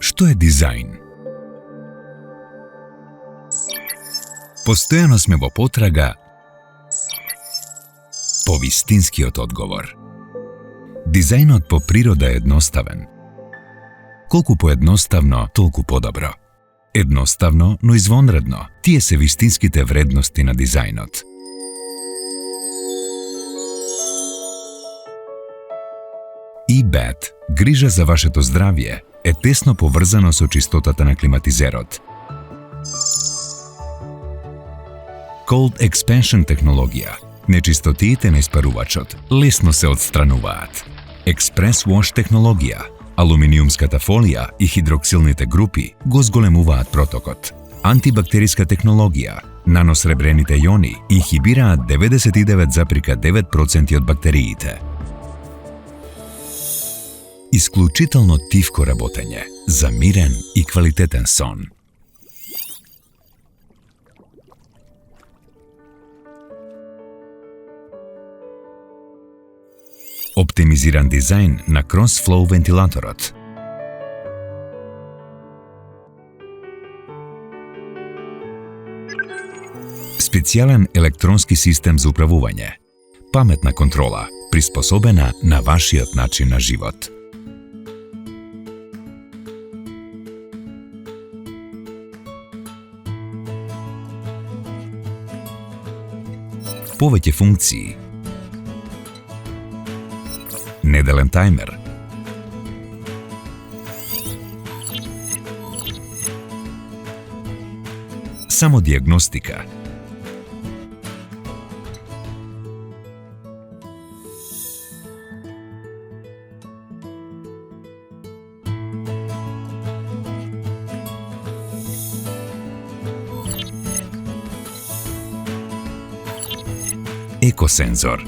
Што е дизајн? Постојано сме во потрага по вистинскиот одговор. Дизајнот по природа е едноставен. Колку поедноставно, толку подобро. Едноставно, но извонредно. Тие се вистинските вредности на дизајнот. eBet, грижа за вашето здравје, е тесно поврзано со чистотата на климатизерот. Cold Expansion технологија. Нечистотиите на испарувачот лесно се отстрануваат. Express Wash технологија. Алуминиумската фолија и хидроксилните групи го зголемуваат протокот. Антибактериска технологија. Наносребрените јони инхибираат 99,9% од бактериите. Исклучително тивко работење за мирен и квалитетен сон. Оптимизиран дизајн на Crossflow вентилаторот. Специјален електронски систем за управување. Паметна контрола, приспособена на вашиот начин на живот. Повеќе функции. Неделен тајмер. Само диагностика. Екосензор.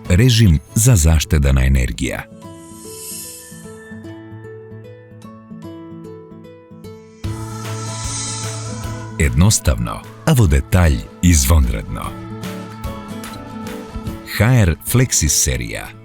Режим за заштеда на енергија. Едноставно, а во детаљ извонредно. HR Flexis серија.